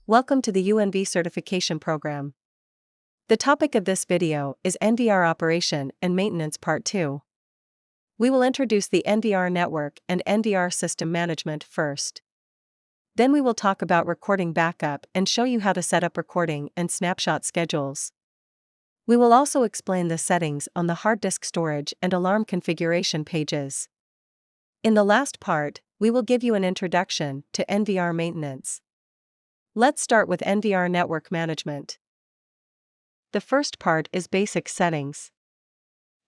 Welcome to the UNV certification program. The topic of this video is NVR operation and maintenance part 2. We will introduce the NVR network and NVR system management first. Then we will talk about recording backup and show you how to set up recording and snapshot schedules. We will also explain the settings on the hard disk storage and alarm configuration pages. In the last part, we will give you an introduction to NVR maintenance. Let's start with NVR network management. The first part is basic settings.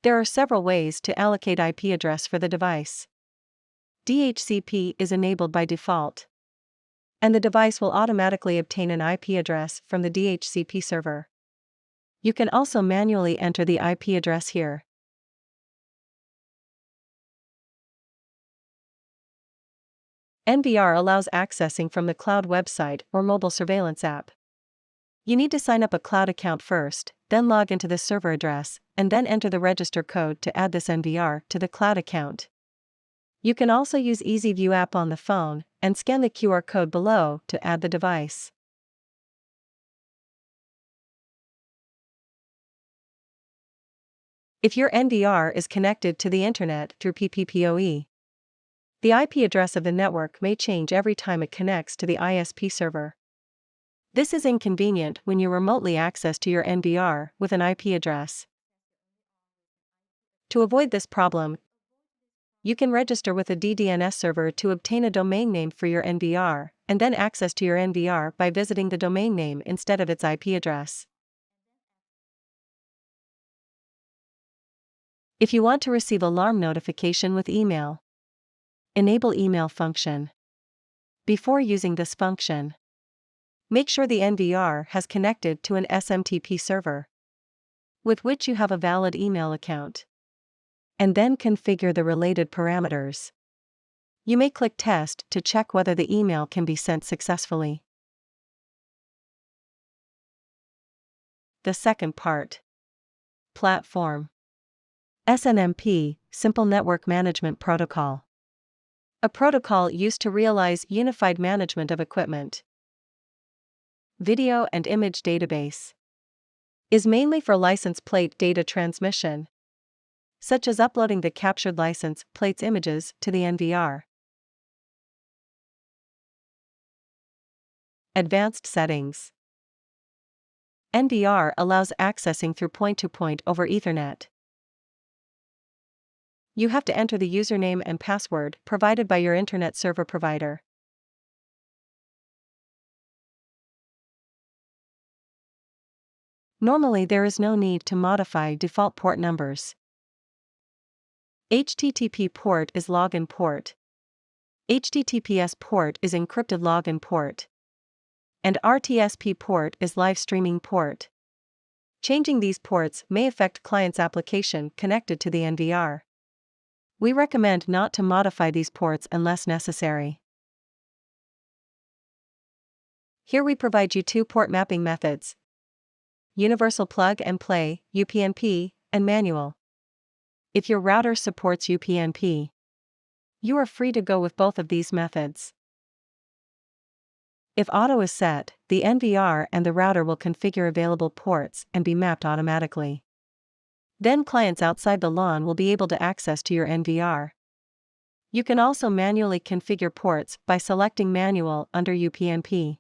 There are several ways to allocate IP address for the device. DHCP is enabled by default, and the device will automatically obtain an IP address from the DHCP server. You can also manually enter the IP address here. NVR allows accessing from the cloud website or mobile surveillance app. You need to sign up a cloud account first, then log into this server address, and then enter the register code to add this NVR to the cloud account. You can also use EasyView app on the phone and scan the QR code below to add the device. If your NVR is connected to the internet through PPPoE, the IP address of the network may change every time it connects to the ISP server. This is inconvenient when you remotely access to your NVR with an IP address. To avoid this problem, you can register with a DDNS server to obtain a domain name for your NVR, and then access to your NVR by visiting the domain name instead of its IP address. If you want to receive alarm notification with email, enable email function. Before using this function, make sure the NVR has connected to an SMTP server with which you have a valid email account, and then configure the related parameters. You may click Test to check whether the email can be sent successfully. The second part. Platform. SNMP, Simple Network Management Protocol. A protocol used to realize unified management of equipment. Video and image database. Is mainly for license plate data transmission, such as uploading the captured license plate's images to the NVR. Advanced settings. NVR allows accessing through point-to-point over Ethernet. You have to enter the username and password provided by your internet server provider. Normally there is no need to modify default port numbers. HTTP port is login port. HTTPS port is encrypted login port. And RTSP port is live streaming port. Changing these ports may affect client's application connected to the NVR. We recommend not to modify these ports unless necessary. Here we provide you 2 port mapping methods: Universal Plug and Play, UPnP, and Manual. If your router supports UPnP, you are free to go with both of these methods. If Auto is set, the NVR and the router will configure available ports and be mapped automatically. Then clients outside the LAN will be able to access to your NVR. You can also manually configure ports by selecting Manual under UPnP.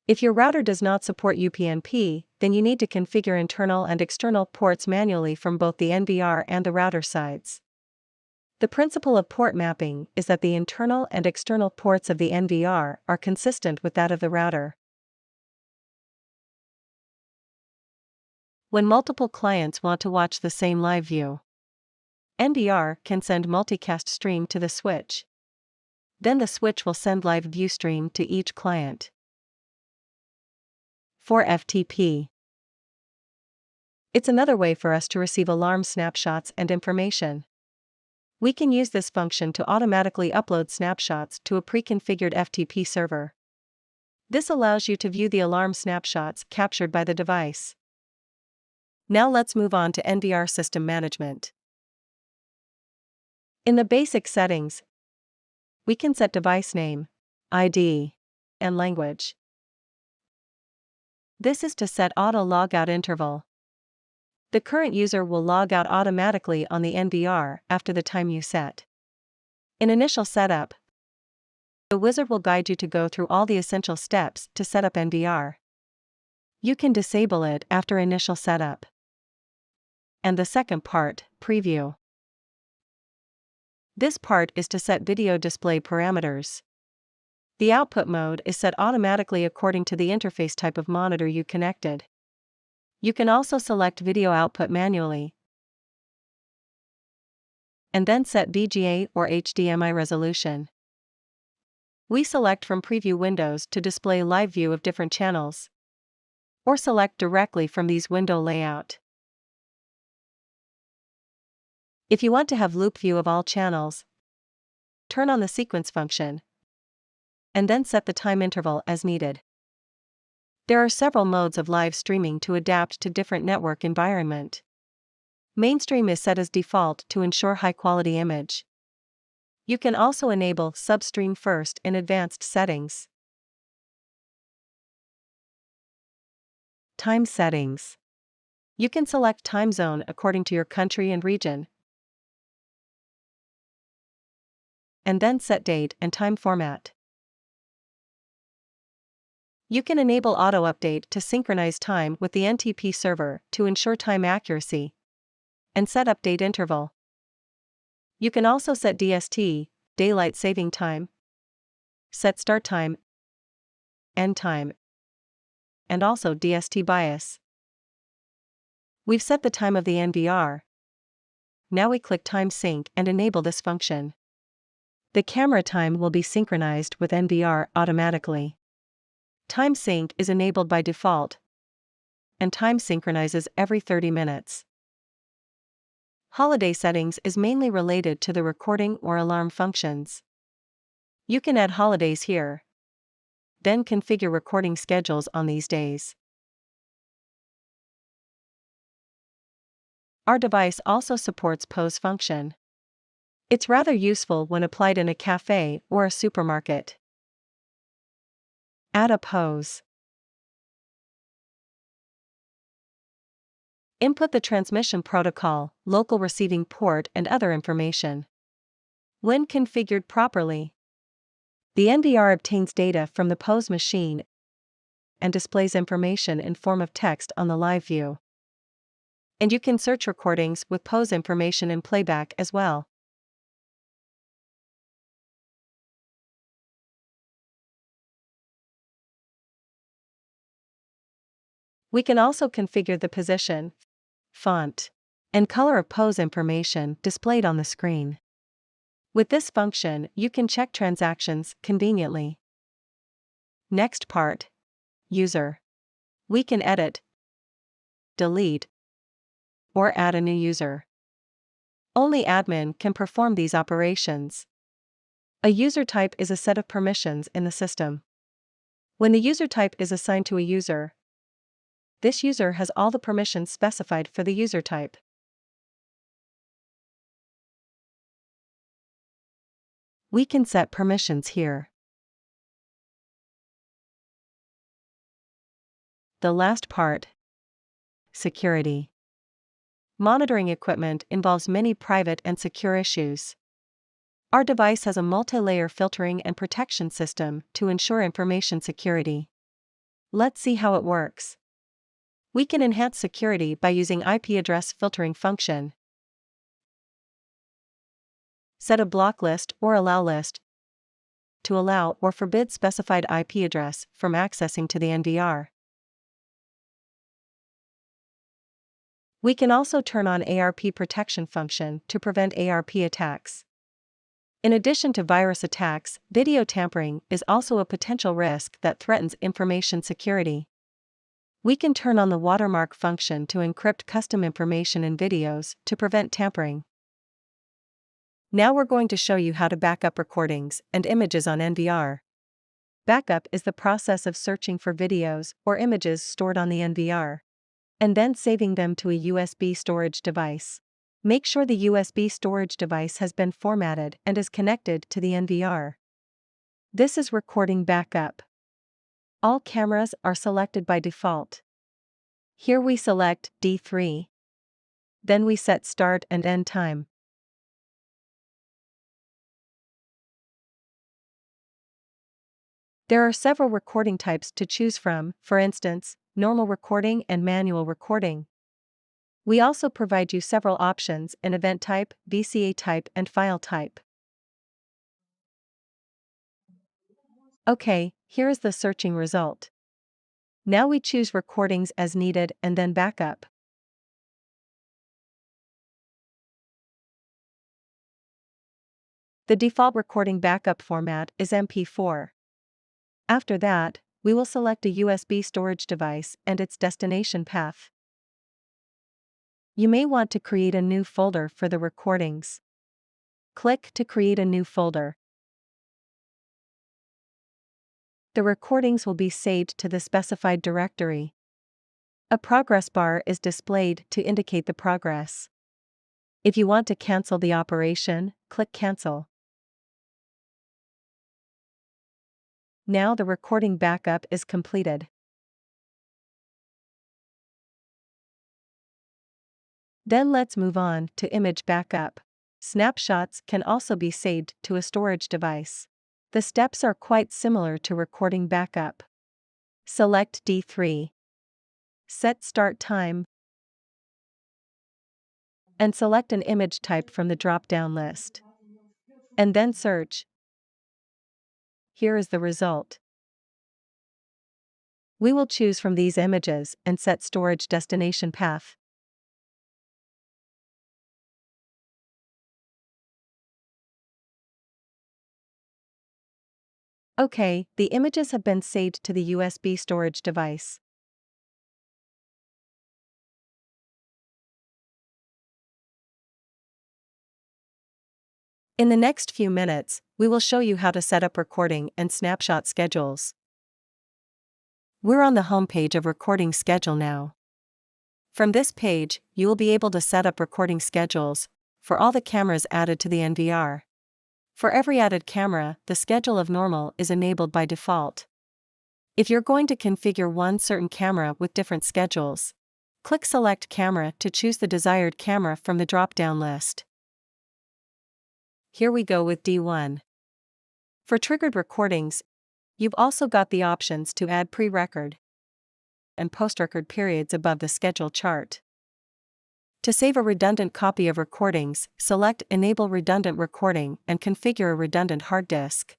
If your router does not support UPnP, then you need to configure internal and external ports manually from both the NVR and the router sides. The principle of port mapping is that the internal and external ports of the NVR are consistent with that of the router. When multiple clients want to watch the same live view, NVR can send multicast stream to the switch. Then the switch will send live view stream to each client. For FTP. It's another way for us to receive alarm snapshots and information. We can use this function to automatically upload snapshots to a pre-configured FTP server. This allows you to view the alarm snapshots captured by the device. Now let's move on to NVR system management. In the basic settings, we can set device name, ID, and language. This is to set auto logout interval. The current user will log out automatically on the NVR after the time you set. In initial setup, the wizard will guide you to go through all the essential steps to set up NVR. You can disable it after initial setup. And the second part, preview. This part is to set video display parameters. The output mode is set automatically according to the interface type of monitor you connected. You can also select video output manually, and then set VGA or HDMI resolution. We select from preview windows to display live view of different channels, or select directly from these window layout. If you want to have loop view of all channels, turn on the sequence function, and then set the time interval as needed. There are several modes of live streaming to adapt to different network environment. Mainstream is set as default to ensure high-quality image. You can also enable Substream First in advanced settings. Time settings. You can select time zone according to your country and region, and then set date and time format. You can enable auto-update to synchronize time with the NTP server to ensure time accuracy, and set update interval. You can also set DST, daylight saving time, set start time, end time, and also DST bias. We've set the time of the NVR. Now we click Time Sync and enable this function. The camera time will be synchronized with NVR automatically. Time sync is enabled by default, and time synchronizes every 30 minutes. Holiday settings is mainly related to the recording or alarm functions. You can add holidays here, then configure recording schedules on these days. Our device also supports pause function. It's rather useful when applied in a cafe or a supermarket. Add a pause. Input the transmission protocol, local receiving port, and other information. When configured properly, the NVR obtains data from the pause machine and displays information in form of text on the live view. And you can search recordings with pause information in playback as well. We can also configure the position, font, and color of pause information displayed on the screen. With this function, you can check transactions conveniently. Next part, user. We can edit, delete, or add a new user. Only admin can perform these operations. A user type is a set of permissions in the system. When the user type is assigned to a user, this user has all the permissions specified for the user type. We can set permissions here. The last part, security. Monitoring equipment involves many private and secure issues. Our device has a multi-layer filtering and protection system to ensure information security. Let's see how it works. We can enhance security by using IP address filtering function. Set a block list or allow list to allow or forbid specified IP address from accessing to the NVR. We can also turn on ARP protection function to prevent ARP attacks. In addition to virus attacks, video tampering is also a potential risk that threatens information security. We can turn on the watermark function to encrypt custom information in videos to prevent tampering. Now we're going to show you how to back up recordings and images on NVR. Backup is the process of searching for videos or images stored on the NVR, and then saving them to a USB storage device. Make sure the USB storage device has been formatted and is connected to the NVR. This is recording backup. All cameras are selected by default. Here we select D3. Then we set start and end time. There are several recording types to choose from, for instance, normal recording and manual recording. We also provide you several options in event type, VCA type, and file type. Okay, here is the searching result. Now we choose recordings as needed and then backup. The default recording backup format is MP4. After that, we will select a USB storage device and its destination path. You may want to create a new folder for the recordings. Click to create a new folder. The recordings will be saved to the specified directory. A progress bar is displayed to indicate the progress. If you want to cancel the operation, click Cancel. Now the recording backup is completed. Then let's move on to image backup. Snapshots can also be saved to a storage device. The steps are quite similar to recording backup. Select D3. Set start time. And select an image type from the drop-down list. And then search. Here is the result. We will choose from these images and set storage destination path. Okay, the images have been saved to the USB storage device. In the next few minutes, we will show you how to set up recording and snapshot schedules. We're on the home page of Recording Schedule now. From this page, you will be able to set up recording schedules for all the cameras added to the NVR. For every added camera, the schedule of normal is enabled by default. If you're going to configure one certain camera with different schedules, click Select Camera to choose the desired camera from the drop-down list. Here we go with D1. For triggered recordings, you've also got the options to add pre-record and post-record periods above the schedule chart. To save a redundant copy of recordings, select Enable Redundant Recording and configure a redundant hard disk.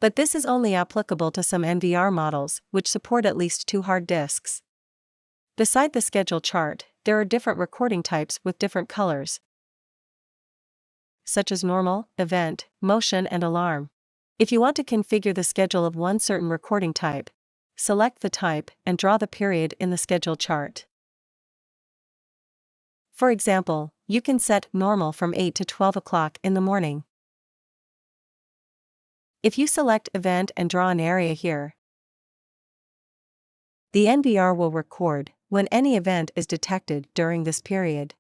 But this is only applicable to some NVR models, which support at least 2 hard disks. Beside the schedule chart, there are different recording types with different colors, such as normal, event, motion, and alarm. If you want to configure the schedule of one certain recording type, select the type and draw the period in the schedule chart. For example, you can set normal from 8 to 12 o'clock in the morning. If you select event and draw an area here, the NVR will record when any event is detected during this period.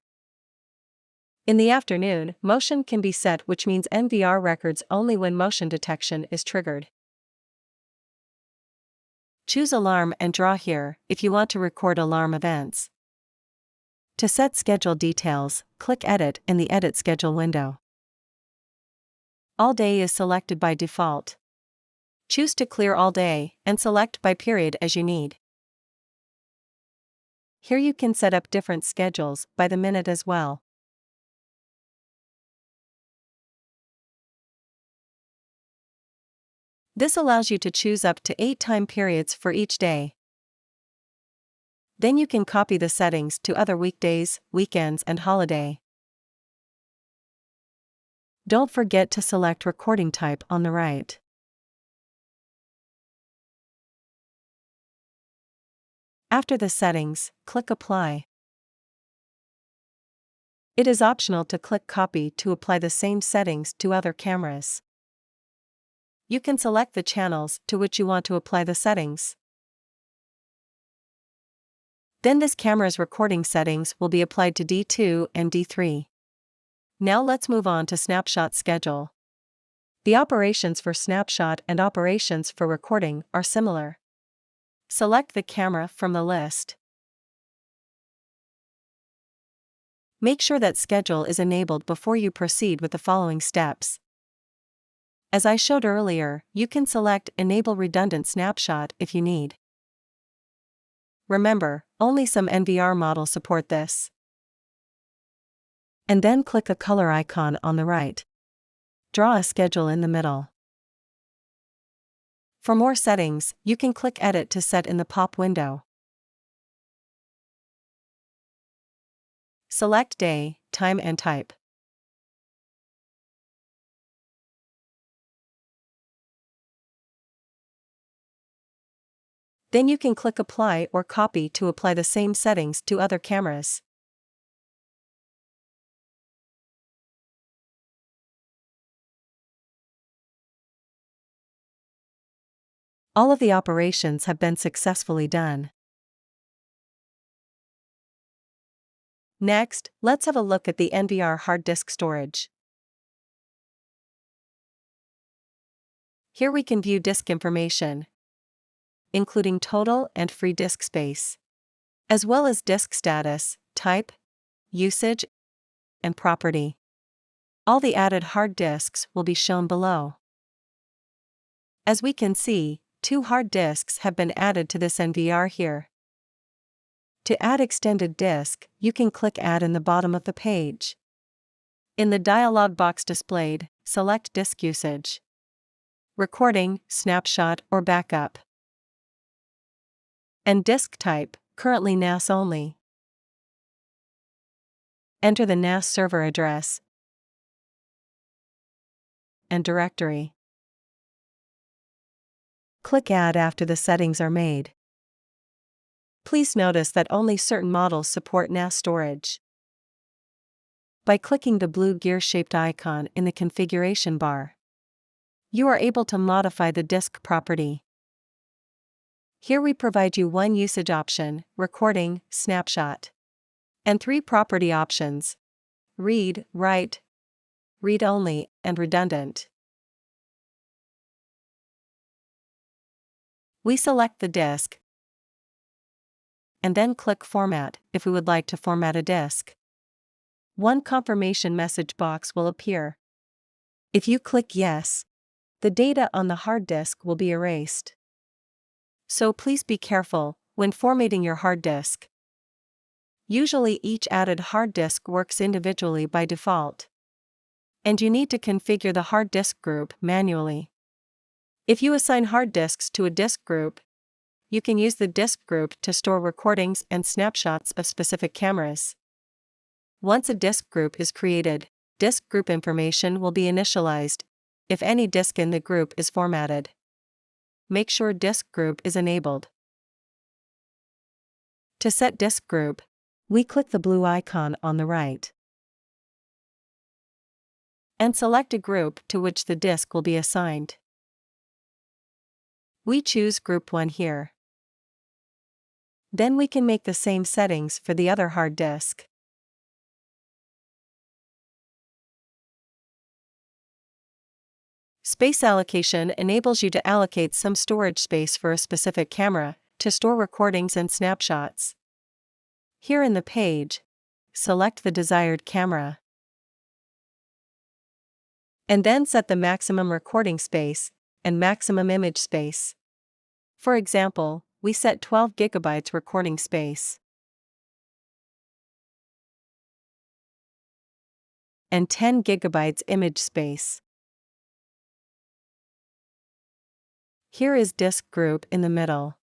In the afternoon, motion can be set, which means NVR records only when motion detection is triggered. Choose alarm and draw here if you want to record alarm events. To set schedule details, click Edit in the Edit Schedule window. All day is selected by default. Choose to clear all day and select by period as you need. Here you can set up different schedules by the minute as well. This allows you to choose up to 8 time periods for each day. Then you can copy the settings to other weekdays, weekends, and holiday. Don't forget to select recording type on the right. After the settings, click Apply. It is optional to click Copy to apply the same settings to other cameras. You can select the channels to which you want to apply the settings. Then this camera's recording settings will be applied to D2 and D3. Now let's move on to snapshot schedule. The operations for snapshot and operations for recording are similar. Select the camera from the list. Make sure that schedule is enabled before you proceed with the following steps. As I showed earlier, you can select Enable Redundant Snapshot if you need. Remember, only some NVR models support this. And then click a color icon on the right. Draw a schedule in the middle. For more settings, you can click Edit to set in the pop window. Select day, time and type. Then you can click Apply or Copy to apply the same settings to other cameras. All of the operations have been successfully done. Next, let's have a look at the NVR hard disk storage. Here we can view disk information, including total and free disk space, as well as disk status, type, usage, and property. All the added hard disks will be shown below. As we can see, 2 hard disks have been added to this NVR here. To add extended disk, you can click Add in the bottom of the page. In the dialog box displayed, select disk usage, recording, snapshot, or backup, and disk type, currently NAS only. Enter the NAS server address and directory. Click Add after the settings are made. Please notice that only certain models support NAS storage. By clicking the blue gear-shaped icon in the configuration bar, you are able to modify the disk property. Here we provide you 1 usage option, recording, snapshot, and 3 property options, read, write, read-only, and redundant. We select the disk, and then click Format if we would like to format a disk. One confirmation message box will appear. If you click Yes, the data on the hard disk will be erased. So please be careful when formatting your hard disk. Usually each added hard disk works individually by default, and you need to configure the hard disk group manually. If you assign hard disks to a disk group, you can use the disk group to store recordings and snapshots of specific cameras. Once a disk group is created, disk group information will be initialized if any disk in the group is formatted. Make sure disk group is enabled. To set disk group, we click the blue icon on the right and select a group to which the disk will be assigned. We choose Group 1 here. Then we can make the same settings for the other hard disk. Space allocation enables you to allocate some storage space for a specific camera to store recordings and snapshots. Here in the page, select the desired camera, and then set the maximum recording space and maximum image space. For example, we set 12 GB recording space and 10 GB image space. Here is disk group in the middle.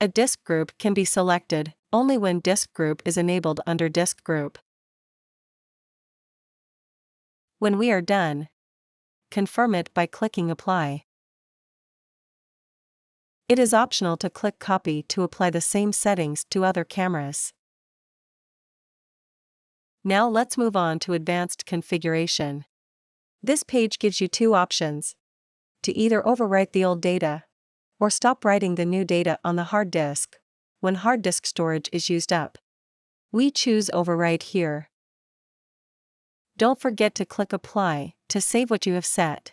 A disk group can be selected only when disk group is enabled under disk group. When we are done, confirm it by clicking Apply. It is optional to click Copy to apply the same settings to other cameras. Now let's move on to advanced configuration. This page gives you 2 options: to either overwrite the old data or stop writing the new data on the hard disk when hard disk storage is used up. We choose Overwrite here. Don't forget to click Apply to save what you have set.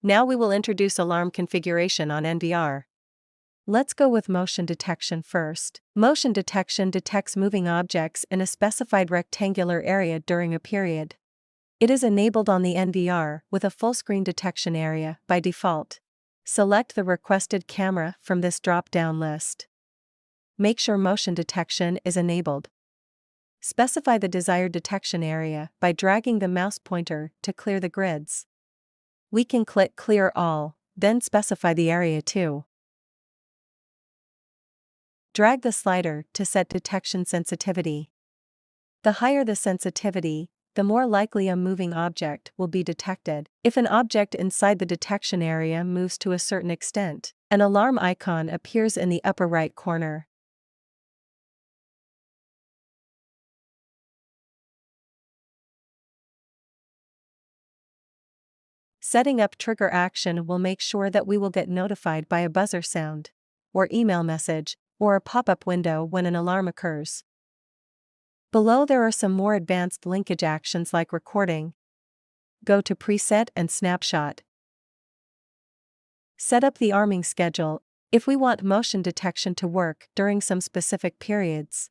Now we will introduce alarm configuration on NVR. Let's go with motion detection first. Motion detection detects moving objects in a specified rectangular area during a period. It is enabled on the NVR with a full-screen detection area by default. Select the requested camera from this drop-down list. Make sure motion detection is enabled. Specify the desired detection area by dragging the mouse pointer to clear the grids. We can click Clear All, then specify the area too. Drag the slider to set detection sensitivity. The higher the sensitivity, the more likely a moving object will be detected. If an object inside the detection area moves to a certain extent, an alarm icon appears in the upper right corner. Setting up trigger action will make sure that we will get notified by a buzzer sound, or email message, or a pop-up window when an alarm occurs. Below there are some more advanced linkage actions like recording. Go to Preset and Snapshot. Set up the arming schedule if we want motion detection to work during some specific periods.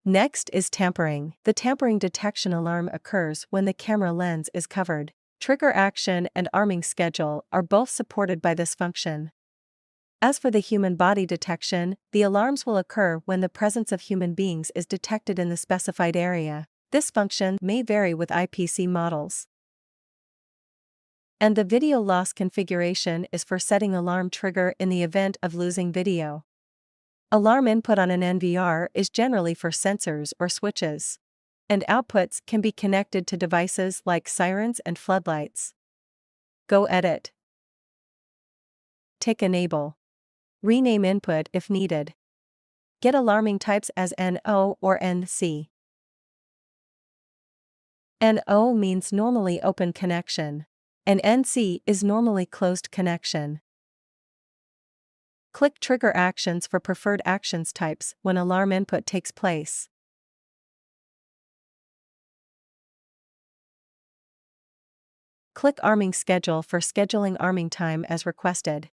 Next is tampering. The tampering detection alarm occurs when the camera lens is covered. Trigger action and arming schedule are both supported by this function. As for the human body detection, the alarms will occur when the presence of human beings is detected in the specified area. This function may vary with IPC models. And the video loss configuration is for setting alarm trigger in the event of losing video. Alarm input on an NVR is generally for sensors or switches. And outputs can be connected to devices like sirens and floodlights. Go Edit. Tick Enable. Rename input if needed. Get alarming types as NO or NC. NO means normally open connection, and NC is normally closed connection. Click Trigger Actions for preferred actions types when alarm input takes place. Click Arming Schedule for scheduling arming time as requested.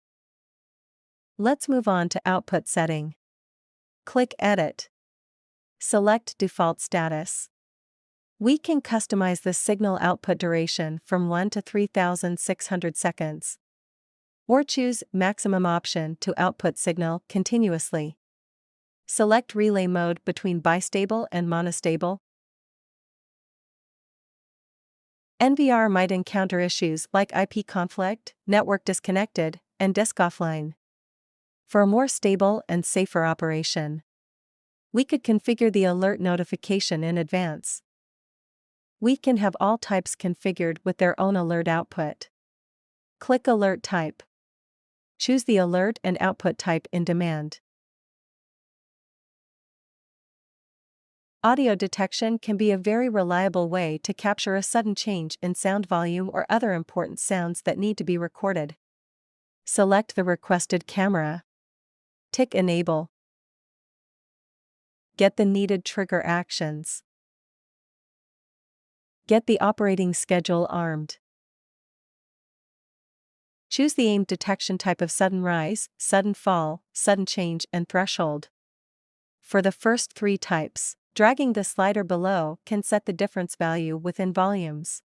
Let's move on to Output Setting. Click Edit. Select Default Status. We can customize the signal output duration from 1 to 3600 seconds. Or choose Maximum option to output signal continuously. Select Relay mode between bistable and monostable. NVR might encounter issues like IP conflict, network disconnected, and disk offline. For a more stable and safer operation, we could configure the alert notification in advance. We can have all types configured with their own alert output. Click Alert Type. Choose the alert and output type in demand. Audio detection can be a very reliable way to capture a sudden change in sound volume or other important sounds that need to be recorded. Select the requested camera. Tick Enable. Get the needed trigger actions. Get the operating schedule armed. Choose the aimed detection type of sudden rise, sudden fall, sudden change, and threshold. For the first three types, dragging the slider below can set the difference value within volumes.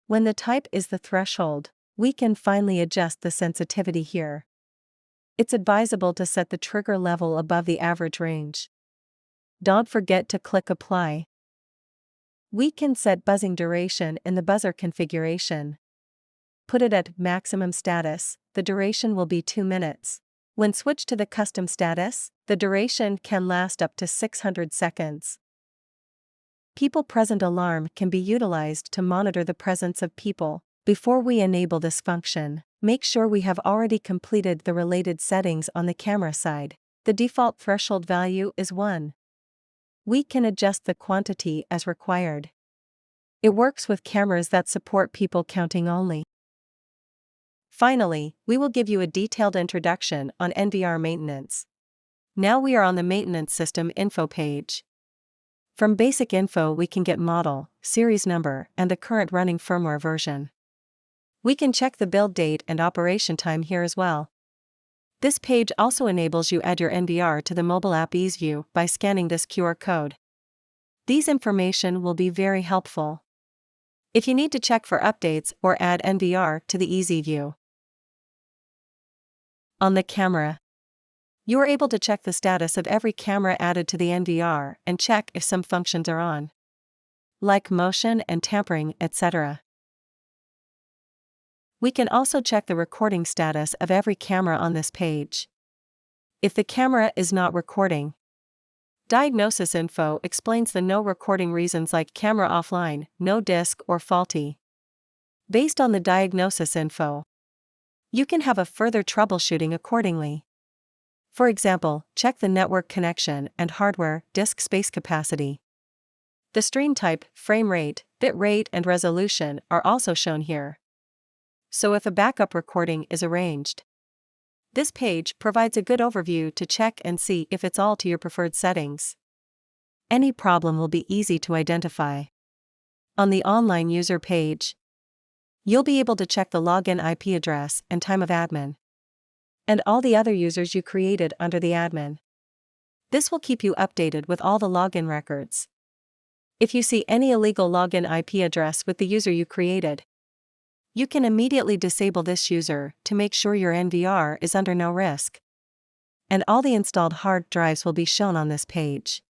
When the type is the threshold, we can finally adjust the sensitivity here. It's advisable to set the trigger level above the average range. Don't forget to click Apply. We can set buzzing duration in the buzzer configuration. Put it at maximum status, the duration will be 2 minutes. When switched to the custom status, the duration can last up to 600 seconds. People present alarm can be utilized to monitor the presence of people. Before we enable this function, make sure we have already completed the related settings on the camera side. The default threshold value is 1. We can adjust the quantity as required. It works with cameras that support people counting only. Finally, we will give you a detailed introduction on NVR maintenance. Now we are on the maintenance system info page. From basic info we can get model, series number, and the current running firmware version. We can check the build date and operation time here as well. This page also enables you add your NVR to the mobile app EaseView by scanning this QR code. These information will be very helpful if you need to check for updates or add NVR to the EaseView. On the camera, you are able to check the status of every camera added to the NVR and check if some functions are on, like motion and tampering, etc. We can also check the recording status of every camera on this page. If the camera is not recording, diagnosis info explains the no recording reasons like camera offline, no disk, or faulty. Based on the diagnosis info, you can have a further troubleshooting accordingly. For example, check the network connection and hardware, disk space capacity. The stream type, frame rate, bit rate, and resolution are also shown here. So if a backup recording is arranged, this page provides a good overview to check and see if it's all to your preferred settings. Any problem will be easy to identify. On the online user page, you'll be able to check the login IP address and time of admin, and all the other users you created under the admin. This will keep you updated with all the login records. If you see any illegal login IP address with the user you created, you can immediately disable this user to make sure your NVR is under no risk. And all the installed hard drives will be shown on this page.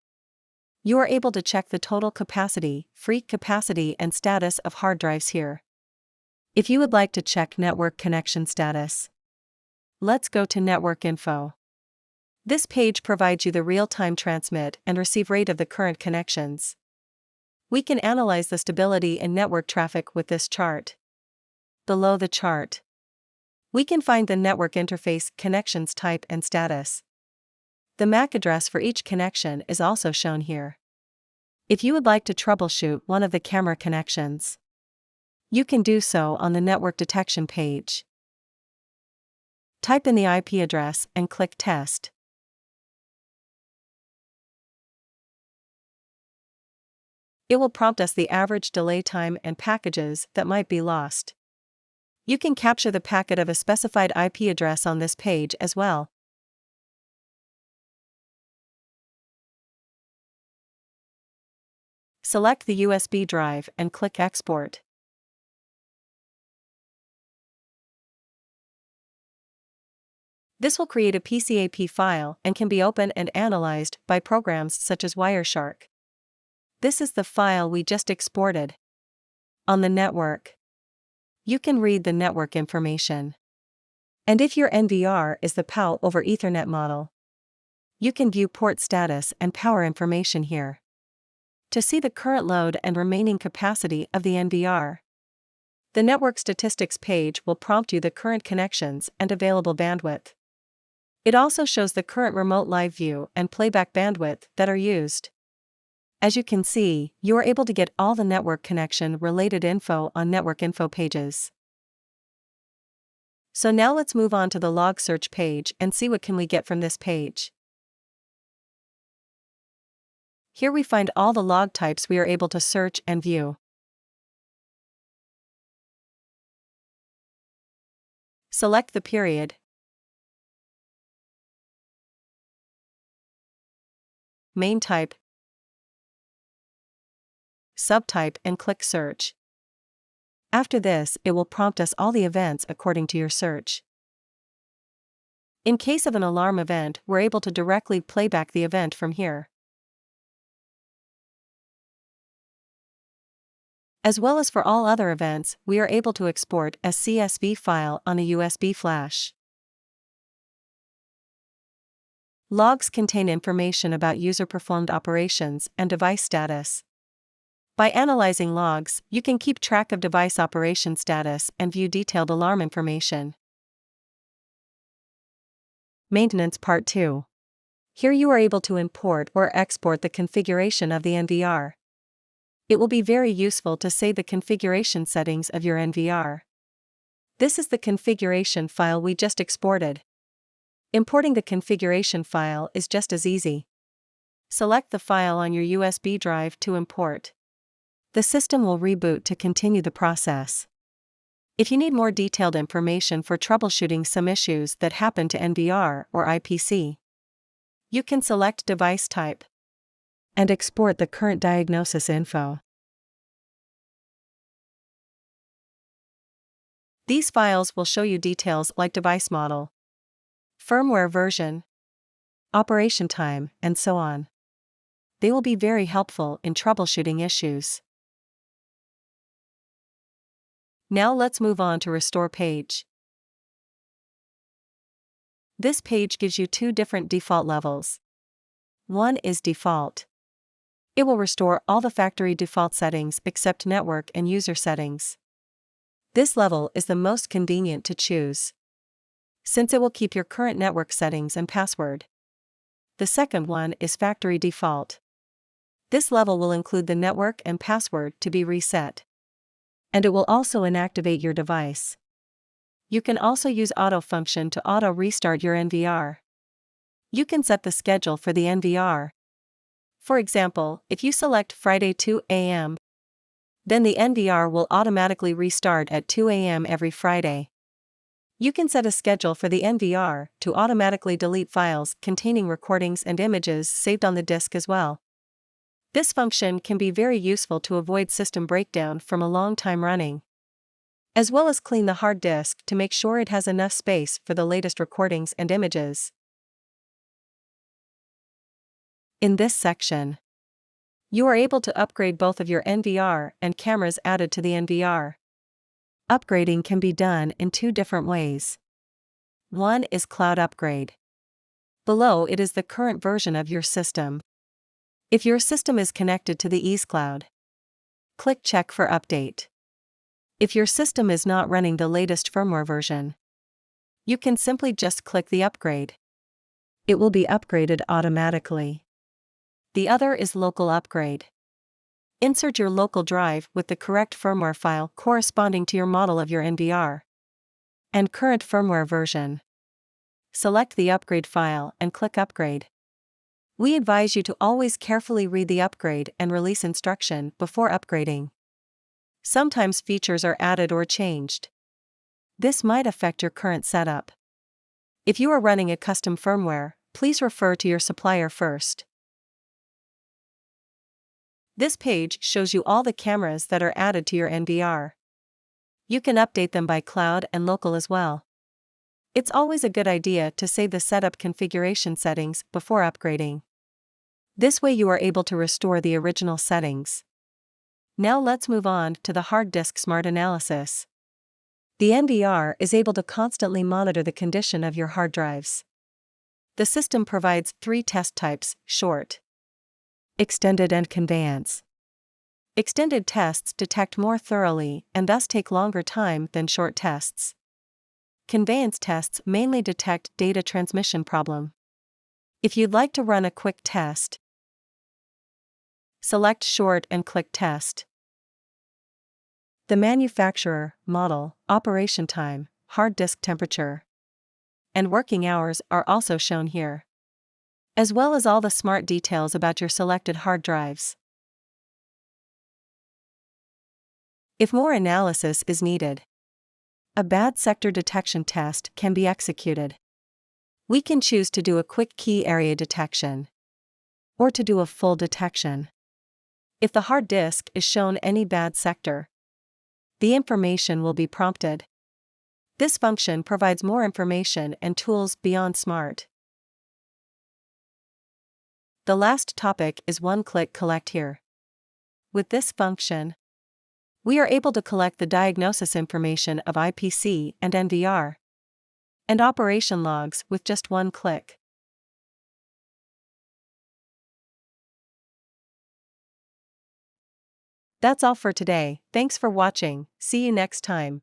You are able to check the total capacity, free capacity, and status of hard drives here. If you would like to check network connection status, let's go to Network Info. This page provides you the real-time transmit and receive rate of the current connections. We can analyze the stability and network traffic with this chart. Below the chart, we can find the network interface, connections type, and status. The MAC address for each connection is also shown here. If you would like to troubleshoot one of the camera connections, you can do so on the network detection page. Type in the IP address and click Test. It will prompt us the average delay time and packages that might be lost. You can capture the packet of a specified IP address on this page as well. Select the USB drive and click Export. This will create a PCAP file and can be opened and analyzed by programs such as Wireshark. This is the file we just exported. On the network, you can read the network information. And if your NVR is the PAL over Ethernet model, you can view port status and power information here. To see the current load and remaining capacity of the NVR, the network statistics page will prompt you the current connections and available bandwidth. It also shows the current remote live view and playback bandwidth that are used. As you can see, you are able to get all the network connection related info on network info pages. So now let's move on to the log search page and see what can we get from this page. Here we find all the log types we are able to search and view. Select the period, main type, subtype, and click Search. After this, it will prompt us all the events according to your search. In case of an alarm event, we're able to directly playback the event from here. As well as for all other events, we are able to export a CSV file on a USB flash. Logs contain information about user-performed operations and device status. By analyzing logs, you can keep track of device operation status and view detailed alarm information. Maintenance Part 2. Here you are able to import or export the configuration of the NVR. It will be very useful to save the configuration settings of your NVR. This is the configuration file we just exported. Importing the configuration file is just as easy. Select the file on your USB drive to import. The system will reboot to continue the process. If you need more detailed information for troubleshooting some issues that happen to NVR or IPC, you can select device type and export the current diagnosis info. These files will show you details like device model, firmware version, operation time, and so on. They will be very helpful in troubleshooting issues. Now let's move on to Restore page. This page gives you two different default levels. One is default. It will restore all the factory default settings except network and user settings. This level is the most convenient to choose, since it will keep your current network settings and password. The second one is factory default. This level will include the network and password to be reset, and it will also inactivate your device. You can also use auto function to auto restart your NVR. You can set the schedule for the NVR. For example, if you select Friday 2 a.m., then the NVR will automatically restart at 2 a.m. every Friday. You can set a schedule for the NVR to automatically delete files containing recordings and images saved on the disk as well. This function can be very useful to avoid system breakdown from a long time running, as well as clean the hard disk to make sure it has enough space for the latest recordings and images. In this section, you are able to upgrade both of your NVR and cameras added to the NVR. Upgrading can be done in two different ways. One is cloud upgrade. Below it is the current version of your system. If your system is connected to the EaseCloud, click Check for Update. If your system is not running the latest firmware version, you can simply just click the upgrade. It will be upgraded automatically. The other is local upgrade. Insert your local drive with the correct firmware file corresponding to your model of your NVR and current firmware version. Select the upgrade file and click Upgrade. We advise you to always carefully read the upgrade and release instruction before upgrading. Sometimes features are added or changed. This might affect your current setup. If you are running a custom firmware, please refer to your supplier first. This page shows you all the cameras that are added to your NVR. You can update them by cloud and local as well. It's always a good idea to save the setup configuration settings before upgrading. This way you are able to restore the original settings. Now let's move on to the hard disk smart analysis. The NVR is able to constantly monitor the condition of your hard drives. The system provides 3 test types: short, extended, and conveyance. Extended tests detect more thoroughly and thus take longer time than short tests. Conveyance tests mainly detect data transmission problem. If you'd like to run a quick test, select short and click Test. The manufacturer, model, operation time, hard disk temperature, and working hours are also shown here, as well as all the smart details about your selected hard drives. If more analysis is needed, a bad sector detection test can be executed. We can choose to do a quick key area detection, or to do a full detection. If the hard disk is shown any bad sector, the information will be prompted. This function provides more information and tools beyond smart. The last topic is one-click collect here. With this function, we are able to collect the diagnosis information of IPC and NVR and operation logs with just one click. That's all for today. Thanks for watching. See you next time.